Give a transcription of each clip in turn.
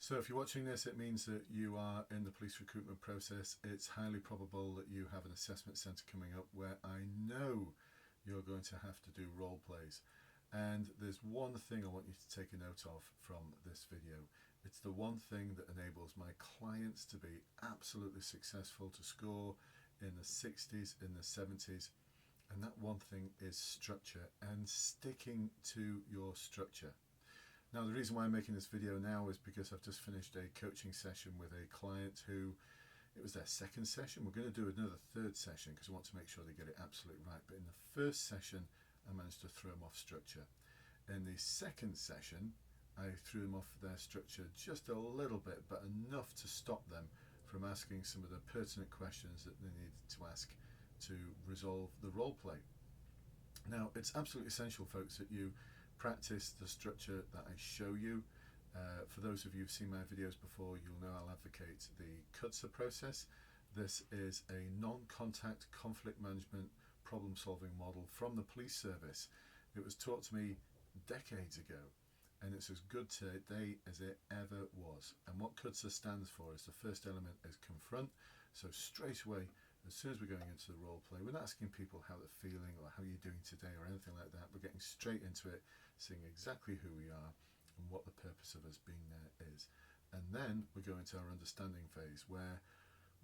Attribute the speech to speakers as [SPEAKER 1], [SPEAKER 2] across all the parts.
[SPEAKER 1] So if you're watching this, it means that you are in the police recruitment process. It's highly probable that you have an assessment centre coming up where I know you're going to have to do role plays. And there's one thing I want you to take a note of from this video. It's the one thing that enables my clients to be absolutely successful, to score in the 60s, in the 70s. And that one thing is structure and sticking to your structure. Now, the reason why I'm making this video now is because I've just finished a coaching session with a client who, it was their second session. We're going to do another third session because I want to make sure they get it absolutely right. But in the first session, I managed to throw them off structure. In the second session, I threw them off their structure just a little bit, but enough to stop them from asking some of the pertinent questions that they needed to ask to resolve the role play. Now, it's absolutely essential, folks, that you practice the structure that I show you. For those of you who've seen my videos before, you'll know I'll advocate the CUTSA process. This is a non-contact conflict management problem-solving model from the police service. It was taught to me decades ago, and it's as good today as it ever was. And what CUTSA stands for is the first element is confront. So straight away, as soon as we're going into the role play, we're not asking people how they're feeling or how you're doing today or anything like that. We're getting straight into it, seeing exactly who we are and what the purpose of us being there is. And then we go into our understanding phase, where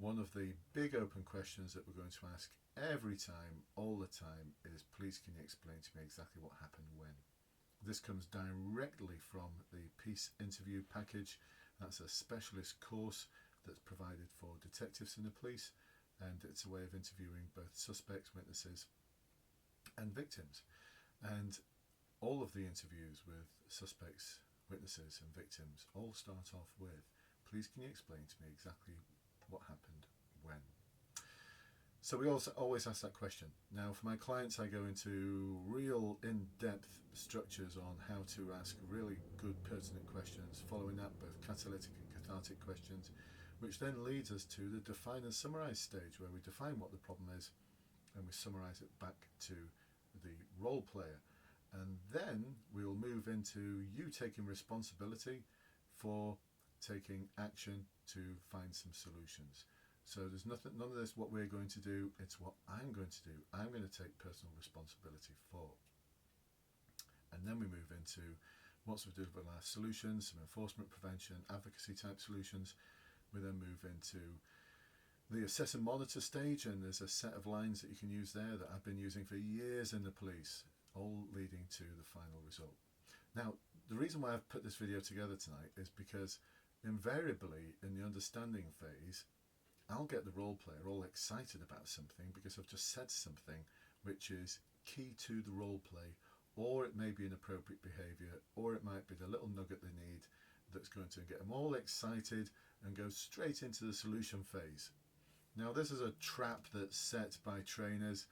[SPEAKER 1] one of the big open questions that we're going to ask every time, all the time, is please can you explain to me exactly what happened when? This comes directly from the Peace Interview Package. That's a specialist course that's provided for detectives in the police, and it's a way of interviewing both suspects, witnesses and victims. And all of the interviews with suspects, witnesses and victims all start off with, please can you explain to me exactly what happened when? So we also always ask that question. Now for my clients, I go into real in-depth structures on how to ask really good pertinent questions, following that both catalytic and cathartic questions, which then leads us to the define and summarize stage, where we define what the problem is and we summarize it back to the role player. And then we'll move into you taking responsibility for taking action to find some solutions. So there's none of this what we're going to do, it's what I'm going to do. I'm going to take personal responsibility for. And then we move into, once we've developed our solutions, some enforcement, prevention, advocacy type solutions, we then move into the assess and monitor stage, and there's a set of lines that you can use there that I've been using for years in the police, all leading to the final result. Now, the reason why I've put this video together tonight is because invariably in the understanding phase, I'll get the role player all excited about something because I've just said something which is key to the role play, or it may be inappropriate behaviour, or it might be the little nugget they need that's going to get them all excited and go straight into the solution phase. Now this is a trap that's set by trainers.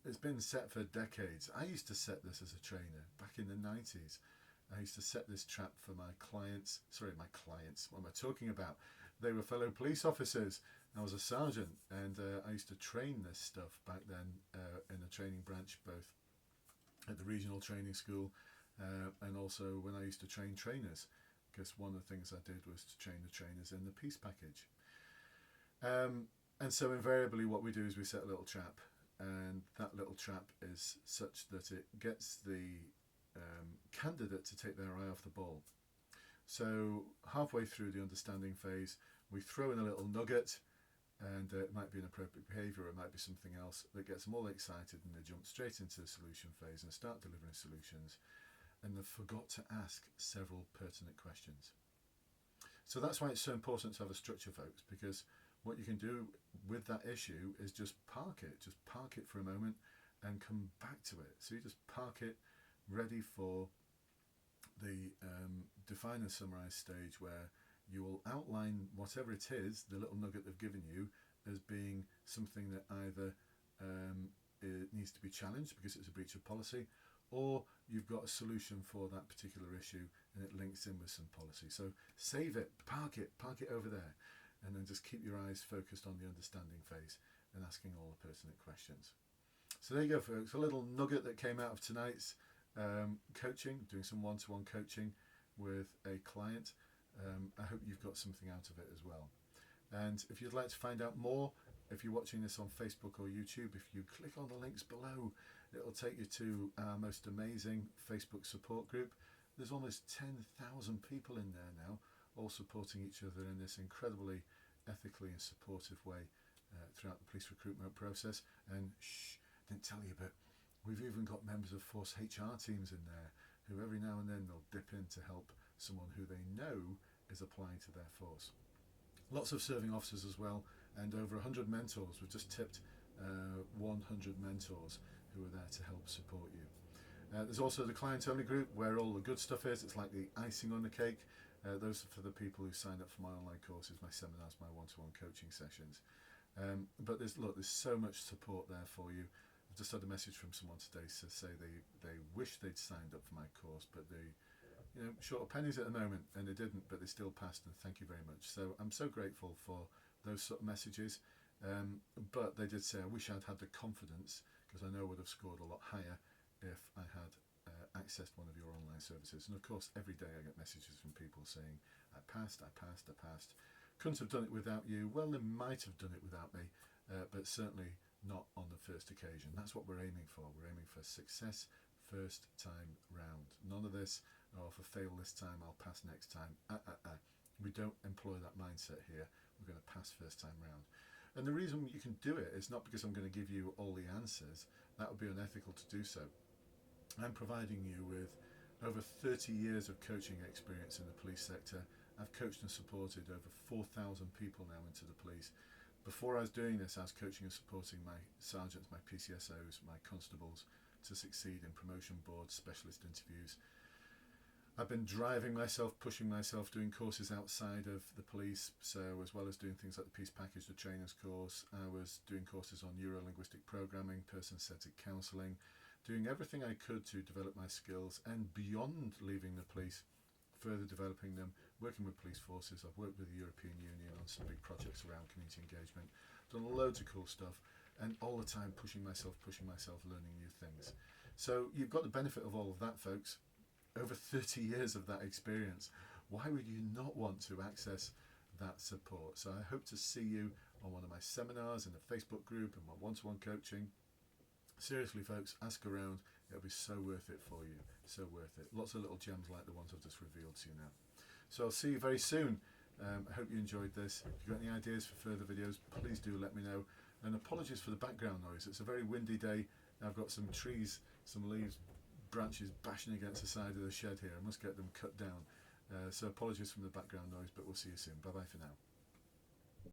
[SPEAKER 1] It's been set for decades. I used to set this as a trainer back in the 90s. I used to set this trap for my clients. Sorry, my clients. What am I talking about? They were fellow police officers. I was a sergeant, and I used to train this stuff back then in a training branch, both at the regional training school and also when I used to train trainers, because one of the things I did was to train the trainers in the Peace Package. And so invariably what we do is we set a little trap, and that little trap is such that it gets the candidate to take their eye off the ball. So halfway through the understanding phase, we throw in a little nugget, and it might be inappropriate behaviour, or it might be something else that gets them all excited, and they jump straight into the solution phase and start delivering solutions, and they've forgot to ask several pertinent questions. So that's why it's so important to have a structure, folks, because what you can do with that issue is just park it for a moment and come back to it. So you just park it ready for the define and summarize stage, where you will outline whatever it is, the little nugget they've given you, as being something that either it needs to be challenged because it's a breach of policy, or you've got a solution for that particular issue and it links in with some policy. So save it, park it over there, and then just keep your eyes focused on the understanding phase and asking all the pertinent questions. So there you go, folks, a little nugget that came out of tonight's coaching, doing some one-to-one coaching with a client. I hope you've got something out of it as well. And if you'd like to find out more, if you're watching this on Facebook or YouTube, if you click on the links below, it'll take you to our most amazing Facebook support group. There's almost 10,000 people in there now, all supporting each other in this incredibly ethically and supportive way throughout the police recruitment process. And didn't tell you, but we've even got members of Force HR teams in there who every now and then they'll dip in to help someone who they know is applying to their force. Lots of serving officers as well, and over 100 mentors. We've just tipped 100 mentors who are there to help support you. There's also the client-only group where all the good stuff is. It's like the icing on the cake. Those are for the people who signed up for my online courses, my seminars, my one-to-one coaching sessions. But there's so much support there for you. I've just had a message from someone today to say they wish they'd signed up for my course, but they short of pennies at the moment, and they didn't, but they still passed, and thank you very much. So I'm so grateful for those sort of messages. But they did say, I wish I'd had the confidence, because I know I would have scored a lot higher if I had accessed one of your online services. And of course, every day I get messages from people saying, I passed. Couldn't have done it without you. Well, they might have done it without me, but certainly not on the first occasion. That's what we're aiming for. We're aiming for success first time round. None of this, oh, if I fail this time, I'll pass next time. We don't employ that mindset here. We're going to pass first time round. And the reason you can do it is not because I'm going to give you all the answers. That would be unethical to do so. I'm providing you with over 30 years of coaching experience in the police sector. I've coached and supported over 4,000 people now into the police. Before I was doing this, I was coaching and supporting my sergeants, my PCSOs, my constables to succeed in promotion boards, specialist interviews. I've been driving myself, pushing myself, doing courses outside of the police. So as well as doing things like the Peace Package, the Trainers course, I was doing courses on neuro-linguistic programming, person-centered counselling, doing everything I could to develop my skills, and beyond leaving the police, further developing them, working with police forces. I've worked with the European Union on some big projects around community engagement, done loads of cool stuff, and all the time pushing myself, learning new things. So you've got the benefit of all of that, folks. Over 30 years of that experience. Why would you not want to access that support? So I hope to see you on one of my seminars, in the Facebook group, and my one-to-one coaching. Seriously, folks, ask around. It'll be so worth it for you. So worth it. Lots of little gems like the ones I've just revealed to you now. So I'll see you very soon. I hope you enjoyed this. If you've got any ideas for further videos, please do let me know. And apologies for the background noise. It's a very windy day. I've got some trees, some leaves, branches bashing against the side of the shed here. I must get them cut down. So apologies from the background noise, but we'll see you soon. Bye bye for now.